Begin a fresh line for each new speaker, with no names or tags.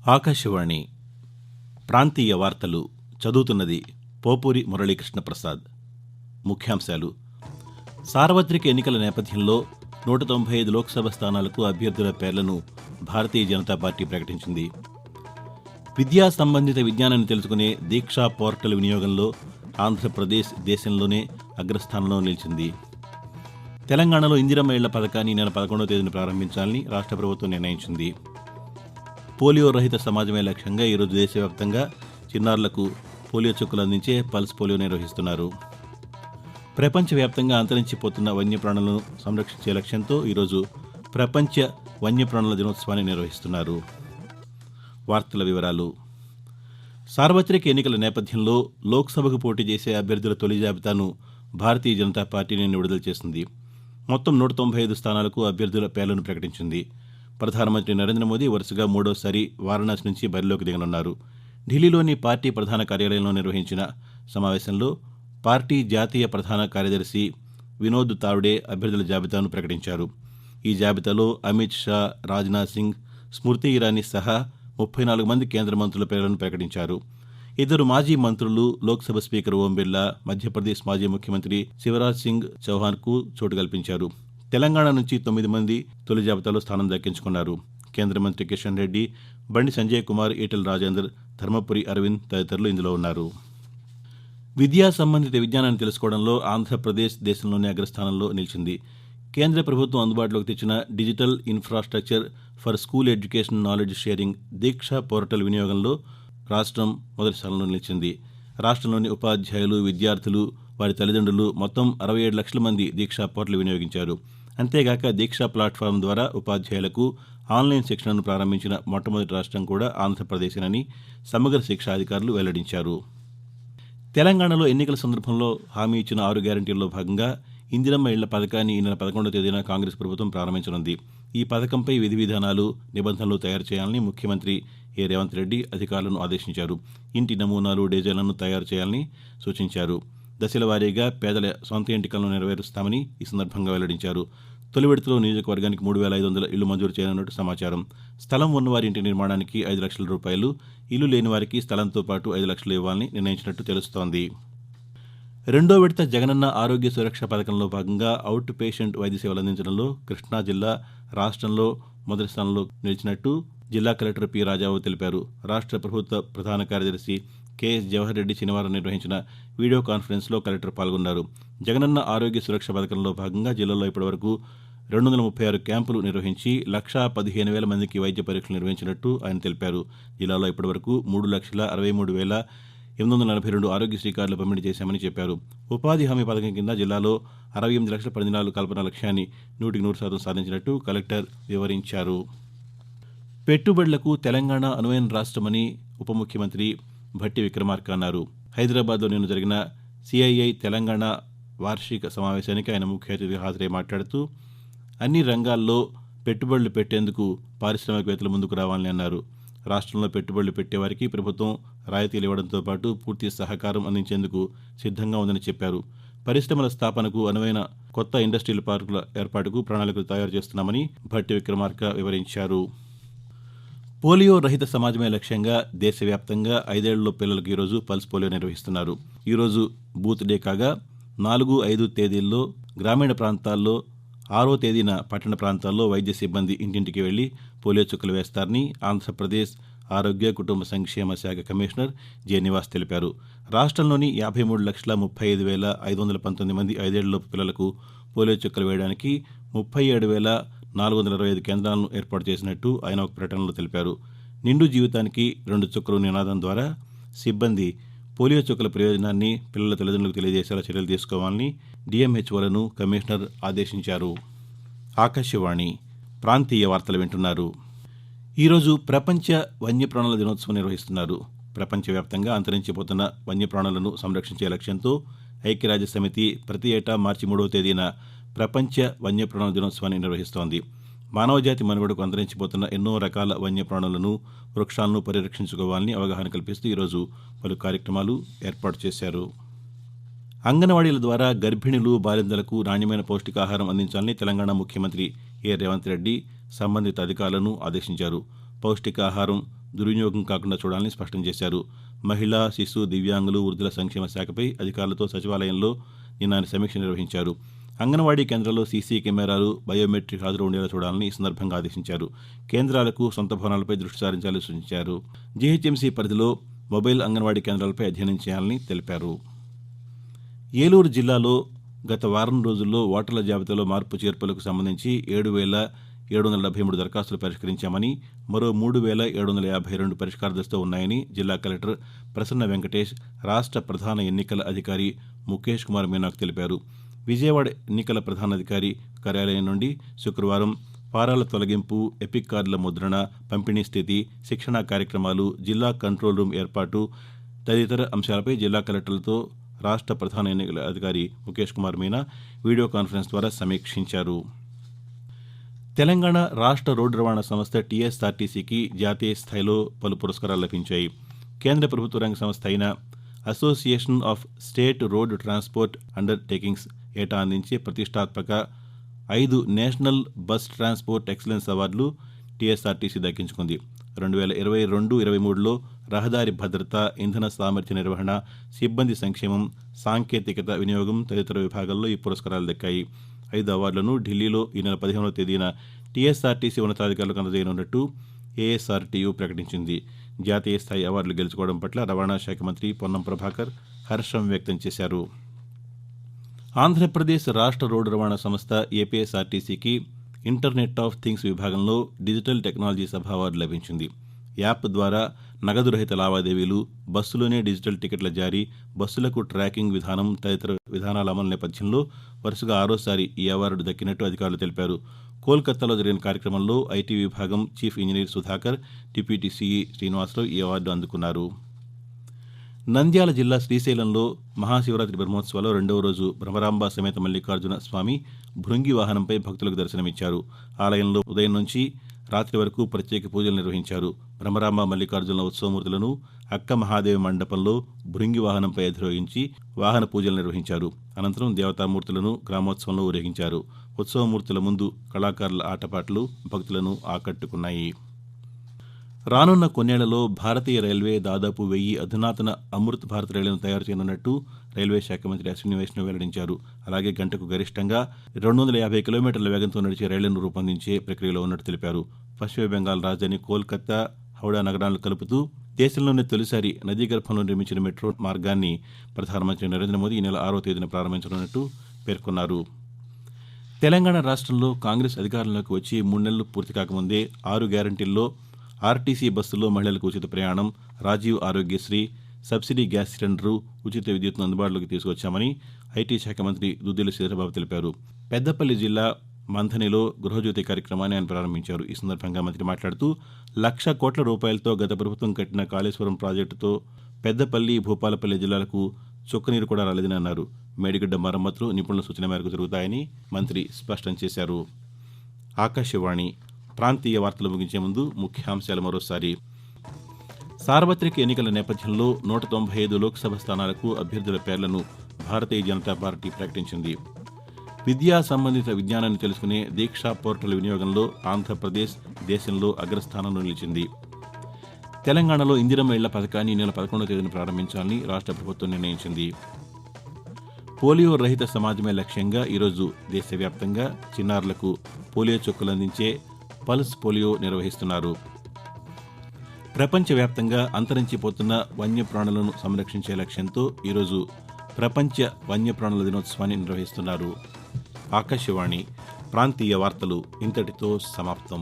ఆకాశవాణి ప్రాంతీయ వార్తలు చదువుతున్నది పోపూరి మురళీకృష్ణ ప్రసాద్. ముఖ్యాంశాలు. సార్వత్రిక ఎన్నికల నేపథ్యంలో 195 లోక్సభ స్థానాలకు అభ్యర్థుల పేర్లను భారతీయ జనతా పార్టీ ప్రకటించింది. విద్యా సంబంధిత విజ్ఞానాన్ని తెలుసుకునే దీక్షా పోర్టల్ వినియోగంలో ఆంధ్రప్రదేశ్ దేశంలోనే అగ్రస్థానంలో నిలిచింది. తెలంగాణలో ఇందిరమ్మ ఇళ్ల పథకాన్ని ఈ నెల 11వ తేదీన ప్రారంభించాలని రాష్ట్ర ప్రభుత్వం నిర్ణయించింది. పోలియో రహిత సమాజమే లక్ష్యంగా ఈరోజు దేశవ్యాప్తంగా చిన్నారులకు పోలియో చుక్కలు అందించే పల్స్ పోలియో నిర్వహిస్తున్నారు. ప్రపంచవ్యాప్తంగా అంతరించిపోతున్న వన్యప్రాణులను సంరక్షించే లక్ష్యంతో ఈరోజు ప్రపంచ వన్యప్రాణుల దినోత్సవాన్ని నిర్వహిస్తున్నారు. వార్తల వివరాలు. సార్వత్రిక ఎన్నికల నేపథ్యంలో లోక్సభకు పోటీ చేసే అభ్యర్థుల తొలి జాబితాను భారతీయ జనతా పార్టీ నిన్న విడుదల చేసింది. మొత్తం 195 స్థానాలకు అభ్యర్థుల పేర్లను ప్రకటించింది. ప్రధానమంత్రి నరేంద్ర మోదీ వరుసగా మూడోసారి వారణాసి నుంచి బరిలోకి దిగనున్నారు. ఢిల్లీలోని పార్టీ ప్రధాన కార్యాలయంలో నిర్వహించిన సమావేశంలో పార్టీ జాతీయ ప్రధాన కార్యదర్శి వినోద్ తావ్డే అభ్యర్థుల జాబితాను ప్రకటించారు. ఈ జాబితాలో అమిత్ షా, రాజ్నాథ్ సింగ్, స్మృతి ఇరానీ సహా 34 మంది కేంద్ర మంత్రుల పేర్లను ప్రకటించారు. 2 మాజీ మంత్రులు, లోక్సభ స్పీకర్ ఓం బిర్లా, మధ్యప్రదేశ్ మాజీ ముఖ్యమంత్రి శివరాజ్ సింగ్ చౌహాన్కు చోటు కల్పించారు. తెలంగాణ నుంచి 9 మంది తొలి జాబితాలో స్థానం దక్కించుకున్నారు. కేంద్ర మంత్రి కిషన్ రెడ్డి, బండి సంజయ్ కుమార్, ఈటెల రాజేందర్, ధర్మపురి అరవింద్ తదితరులు ఇందులో ఉన్నారు. విద్యా సంబంధిత విజ్ఞానాన్ని తెలుసుకోవడంలో ఆంధ్రప్రదేశ్ దేశంలోనే అగ్రస్థానంలో నిలిచింది. కేంద్ర ప్రభుత్వం అందుబాటులోకి తెచ్చిన digital infrastructure for school education knowledge sharing Diksha portal వినియోగంలో రాష్ట్రం మొదటి స్థానంలో నిలిచింది. రాష్ట్రంలోని ఉపాధ్యాయులు, విద్యార్థులు, వారి తల్లిదండ్రులు మొత్తం 67 లక్షల మంది దీక్షా పోర్టల్ వినియోగించారు. అంతేగాక దీక్షా ప్లాట్ఫామ్ ద్వారా ఉపాధ్యాయులకు ఆన్లైన్ శిక్షణను ప్రారంభించిన మొట్టమొదటి రాష్ట్రం కూడా ఆంధ్రప్రదేశేనని సమగ్ర శిక్షా అధికారులు వెల్లడించారు. తెలంగాణలో ఎన్నికల సందర్భంలో హామీ ఇచ్చిన 6 గ్యారంటీల్లో భాగంగా ఇందిరమ్మ ఇళ్ల పథకాన్ని ఈ నెల 11వ తేదీన కాంగ్రెస్ ప్రభుత్వం ప్రారంభించనుంది. ఈ పథకంపై విధి విధానాలు, నిబంధనలు తయారు చేయాలని ముఖ్యమంత్రి రేవంత్ రెడ్డి అధికారులను ఆదేశించారు. ఇంటి నమూనాలు, డిజైన్లను తయారు చేయాలని సూచించారు. దశల వారీగా పేదల సొంత ఇంటి కలను నెరవేరుస్తామని ఈ సందర్భంగా వెల్లడించారు. తొలి విడతలో నియోజకవర్గానికి 3,500 ఇళ్లు మంజూరు చేయనున్నట్టు సమాచారం. స్థలం ఉన్నవారి ఇంటి నిర్మాణానికి 5 లక్షల రూపాయలు, ఇల్లు లేని వారికి స్థలంతో పాటు 5 లక్షలు ఇవ్వాలని నిర్ణయించినట్టు తెలుస్తోంది. రెండో విడత జగనన్న ఆరోగ్య సురక్ష పథకంలో భాగంగా అవుట్ పేషెంట్ వైద్య సేవలు అందించడంలో కృష్ణా జిల్లా రాష్ట్రంలో మొదటి స్థానంలో నిలిచినట్టు జిల్లా కలెక్టర్ పి. రాజారావు తెలిపారు. రాష్ట్ర ప్రభుత్వ ప్రధాన కార్యదర్శి కెఎస్ జవహర్ రెడ్డి శనివారం నిర్వహించిన వీడియో కాన్ఫరెన్స్లో కలెక్టర్ పాల్గొన్నారు. జగనన్న ఆరోగ్య సురక్ష పథకంలో భాగంగా జిల్లాలో ఇప్పటివరకు 236 క్యాంపులు నిర్వహించి 1,15,000 మందికి వైద్య పరీక్షలు నిర్వహించినట్టు ఆయన తెలిపారు. జిల్లాలో ఇప్పటివరకు 3,63,842 ఆరోగ్యశ్రీ కార్డులు పంపిణీ చేశామని చెప్పారు. ఉపాధి హామీ పథకం కింద జిల్లాలో 68 లక్షల 14 కల్పన లక్ష్యాన్ని 100% సాధించినట్టు కలెక్టర్ వివరించారు. పెట్టుబడులకు తెలంగాణ అనువైన రాష్ట్రమని ఉప ముఖ్యమంత్రి భట్టి విక్రమార్క అన్నారు. హైదరాబాద్లో నిన్న జరిగిన సిఐఐ తెలంగాణ వార్షిక సమావేశానికి ఆయన ముఖ్య అతిథిగా హాజరై మాట్లాడుతూ అన్ని రంగాల్లో పెట్టుబడులు పెట్టేందుకు పారిశ్రామికవేత్తలు ముందుకు రావాలని అన్నారు. రాష్ట్రంలో పెట్టుబడులు పెట్టేవారికి ప్రభుత్వం రాయితీలు ఇవ్వడంతో పాటు పూర్తి సహకారం అందించేందుకు సిద్ధంగా ఉందని చెప్పారు. పరిశ్రమల స్థాపనకు అనువైన కొత్త ఇండస్ట్రియల్ పార్కుల ఏర్పాటుకు ప్రణాళికలు తయారు చేస్తున్నామని భట్టి విక్రమార్క వివరించారు. పోలియో రహిత సమాజమే లక్ష్యంగా దేశవ్యాప్తంగా 5 ఏళ్లలో పిల్లలకు ఈరోజు పల్స్ పోలియో నిర్వహిస్తున్నారు. ఈరోజు బూత్ డే కాగా 4, 5 తేదీల్లో గ్రామీణ ప్రాంతాల్లో, 6వ తేదీన పట్టణ ప్రాంతాల్లో వైద్య సిబ్బంది ఇంటింటికి వెళ్లి పోలియో చుక్కలు వేస్తారని ఆంధ్రప్రదేశ్ ఆరోగ్య కుటుంబ సంక్షేమ శాఖ కమిషనర్ జె. నివాస్ తెలిపారు. రాష్ట్రంలోని 53,75,519 మంది 5 ఏళ్లలోపు పిల్లలకు పోలియో చుక్కలు వేయడానికి 37,425 కేంద్రాలను ఏర్పాటు చేసినట్టు ఆయన ఒక ప్రకటనలో తెలిపారు. నిండు జీవితానికి 2 చుక్కలు నినాదం ద్వారా సిబ్బంది పోలియో చుక్కల ప్రయోజనాన్ని పిల్లల తల్లిదండ్రులకు తెలియజేసేలా చర్యలు తీసుకోవాలని డిఎంహెచ్ఓలను కమిషనర్ ఆదేశించారు. ఆకాశవాణి ప్రాంతీయ వార్తలు వింటున్నారు. ఈరోజు ప్రపంచ వన్యప్రాణుల దినోత్సవం నిర్వహిస్తున్నారు. ప్రపంచవ్యాప్తంగా అంతరించిపోతున్న వన్యప్రాణులను సంరక్షించే లక్ష్యంతో ఐక్యరాజ్య సమితి ప్రతి ఏటా మార్చి 3వ తేదీన ప్రపంచ వన్యప్రాణుల దినోత్సవాన్ని నిర్వహిస్తోంది. మానవజాతి మనుగడకు అంతరించిపోతున్న ఎన్నో రకాల వన్యప్రాణులను, వృక్షాలను పరిరక్షించుకోవాలని అవగాహన కల్పిస్తూ ఈరోజు పలు కార్యక్రమాలు ఏర్పాటు చేశారు. అంగన్వాడీల ద్వారా గర్భిణులు, బాలింతలకు నాణ్యమైన పౌష్టికాహారం అందించాలని తెలంగాణ ముఖ్యమంత్రి రేవంత్ రెడ్డి సంబంధిత అధికారులను ఆదేశించారు. పౌష్టికాహారం, దుర్వినియోగం కాకుండా చూడాలని స్పష్టం చేశారు. మహిళా, శిశు, దివ్యాంగులు, వృద్ధుల సంక్షేమ శాఖపై అధికారులతో సచివాలయంలో నిన్న ఆయన సమీక్ష నిర్వహించారు. అంగన్వాడీ కేంద్రాల్లో సీసీ కెమెరాలు, బయోమెట్రిక్ హాజరు ఉండేలా చూడాలని ఈ సందర్భంగా ఆదేశించారు. కేంద్రాలకు సొంత భవనాలపై దృష్టి సారించాలని సూచించారు. జీహెచ్ఎంసీ పరిధిలో మొబైల్ అంగన్వాడీ కేంద్రాలపై అధ్యయనం చేయాలని తెలిపారు. ఏలూరు జిల్లాలో గత వారం రోజుల్లో ఓటర్ల జాబితాలో మార్పు చేర్పులకు సంబంధించి 7,773 దరఖాస్తులు పరిష్కరించామని, మరో 3,752 పరిష్కార దశలో ఉన్నాయని జిల్లా కలెక్టర్ ప్రసన్న వెంకటేష్ రాష్ట్ర ప్రధాన ఎన్నికల అధికారి ముఖేష్ కుమార్ మీనాకు తెలిపారు. విజయవాడ ఎన్నికల ప్రధానాధికారి కార్యాలయం నుండి శుక్రవారం ఫారాల తొలగింపు, ఎపిక్ కార్డుల ముద్రణ, పంపిణీ స్థితి, శిక్షణా కార్యక్రమాలు, జిల్లా కంట్రోల్ రూమ్ ఏర్పాటు తదితర అంశాలపై జిల్లా కలెక్టర్లతో రాష్ట్ర ప్రధాన ఎన్నికల అధికారి ముఖేష్ కుమార్ మీనా వీడియో కాన్ఫరెన్స్ ద్వారా సమీక్షించారు. తెలంగాణ రాష్ట్ర రోడ్డు రవాణా సంస్థ టీఎస్ఆర్టీసీకి జాతీయ స్థాయిలో పలు పురస్కారాలు లభించాయి. కేంద్ర ప్రభుత్వ రంగ సంస్థ అయిన association of state road transport undertakings ఏటా అందించే ప్రతిష్టాత్మక 5 నేషనల్ బస్ ట్రాన్స్పోర్ట్ ఎక్సలెన్స్ అవార్డులు టీఎస్ఆర్టీసీ దక్కించుకుంది. 2022-23లో రహదారి భద్రత, ఇంధన సామర్థ్య నిర్వహణ, సిబ్బంది సంక్షేమం, సాంకేతికత వినియోగం తదితర విభాగాల్లో ఈ పురస్కారాలు దక్కాయి. 5 అవార్డులను ఢిల్లీలో ఈ నెల 15వ తేదీన టీఎస్ఆర్టీసీ ఉన్నతాధికారులకు అందజేయనున్నట్టు ఏఎస్ఆర్టీయూ ప్రకటించింది. జాతీయ స్థాయి అవార్డులు గెలుచుకోవడం పట్ల రవాణా శాఖ మంత్రి పొన్నం ప్రభాకర్ హర్షం వ్యక్తం చేశారు. ఆంధ్రప్రదేశ్ రాష్ట్ర రోడ్డు రవాణా సంస్థ ఏపీఎస్ఆర్టీసీకి ఇంటర్నెట్ ఆఫ్ థింగ్స్ విభాగంలో డిజిటల్ టెక్నాలజీ సభ అవార్డు లభించింది. యాప్ ద్వారా నగదు రహిత లావాదేవీలు, బస్సులోనే డిజిటల్ టికెట్ల జారీ, బస్సులకు ట్రాకింగ్ విధానం తదితర విధానాల అమలు నేపథ్యంలో వరుసగా 6వసారి ఈ అవార్డు దక్కినట్టు అధికారులు తెలిపారు. కోల్కతాలో జరిగిన కార్యక్రమంలో ఐటీ విభాగం chief engineer Sudhakar, deputy CE Srinivasarao ఈ అవార్డు అందుకున్నారు. నంద్యాల జిల్లా శ్రీశైలంలో మహాశివరాత్రి బ్రహ్మోత్సవాల్లో 2వ రోజు భ్రమరాంబ సమేత మల్లికార్జున స్వామి భృంగి వాహనంపై భక్తులకు దర్శనమిచ్చారు. ఆలయంలో ఉదయం నుంచి రాత్రి వరకు ప్రత్యేక పూజలు నిర్వహించారు. భ్రమరాంబ మల్లికార్జున ఉత్సవమూర్తులను అక్క మహాదేవి మండపంలో భృంగి వాహనంపై అధిరోహించి వాహన పూజలు నిర్వహించారు. అనంతరం దేవతామూర్తులను గ్రామోత్సవంలో ఊరేగించారు. ఉత్సవమూర్తుల ముందు కళాకారుల ఆటపాటలు భక్తులను ఆకట్టుకున్నాయి. రానున్న కొన్నేళ్లలో భారతీయ రైల్వే దాదాపు 1000 అధునాతన అమృత్ భారత్ రైళ్లను తయారు చేయనున్నట్టు రైల్వే శాఖ మంత్రి అశ్విని వైష్ణవ్ వెల్లడించారు. అలాగే గంటకు గరిష్టంగా 250 కిలోమీటర్ల వేగంతో నడిచే రైళ్లను రూపొందించే ప్రక్రియలో ఉన్నట్టు తెలిపారు. పశ్చిమ బెంగాల్ రాజధాని కోల్కతా, హౌడా నగరాలను కలుపుతూ దేశంలోనే తొలిసారి నదీ గర్భంలో నిర్మించిన మెట్రో మార్గాన్ని ప్రధానమంత్రి నరేంద్ర మోదీ ఈ నెల 6వ తేదీన ప్రారంభించనున్నట్టు పేర్కొన్నారు. తెలంగాణ రాష్ట్రంలో కాంగ్రెస్ అధికారంలోకి వచ్చి 3 నెలలు పూర్తి కాకముందే 6 గ్యారంటీల్లో ఆర్టీసీ బస్సుల్లో మహిళలకు ఉచిత ప్రయాణం, Rajiv Aarogyasri, subsidy gas cylinder, ఉచిత విద్యుత్ను అందుబాటులోకి తీసుకొచ్చామని ఐటీ శాఖ మంత్రి దుద్దిళ్ల శ్రీధర్బాబు తెలిపారు. పెద్దపల్లి జిల్లా మంథనిలో గృహజ్యోతి కార్యక్రమాన్ని ఆయన ప్రారంభించారు. ఈ సందర్భంగా మంత్రి మాట్లాడుతూ 1,00,000 కోట్ల రూపాయలతో గత ప్రభుత్వం కట్టిన కాళేశ్వరం ప్రాజెక్టుతో పెద్దపల్లి, భూపాలపల్లి జిల్లాలకు చుక్కనీరు కూడా రాలేదని అన్నారు. మేడిగడ్డ మరమ్మతులు నిపుణుల సూచన మేరకు జరుగుతాయని మంత్రి స్పష్టం చేశారు. ఆకాశవాణి ప్రాంతీయ వార్తలు ముగించే ముందు ముఖ్యాంశాలు మరోసారి. సార్వత్రిక ఎన్నికల నేపథ్యంలో 195 లోక్సభ స్థానాలకు అభ్యర్థుల పేర్లను భారతీయ జనతా పార్టీ ప్రకటించింది. విద్యా సంబంధిత విజ్ఞానాన్ని తెలుసుకునే దీక్షా పోర్టల్ వినియోగంలో ఆంధ్రప్రదేశ్ దేశంలో అగ్రస్థానంలో నిలిచింది. తెలంగాణలో ఇందిరమ్మ ఇళ్ల పథకాన్ని ఈ నెల 11వ తేదీన ప్రారంభించాలని రాష్ట్ర ప్రభుత్వం నిర్ణయించింది. పోలియో రహిత సమాజమే లక్ష్యంగా ఈరోజు దేశవ్యాప్తంగా చిన్నారులకు పోలియో చుక్కలు అందించే పల్స్ పోలియో నిర్వహిస్తున్నారు. ప్రపంచవ్యాప్తంగా అంతరించిపోతున్న వన్యప్రాణులను సంరక్షించే లక్ష్యంతో ఈరోజు ప్రపంచ వన్యప్రాణుల దినోత్సవాన్ని నిర్వహిస్తున్నారు. ఆకాశవాణి ప్రాంతీయ వార్తలు ఇంతటితో సమాప్తం.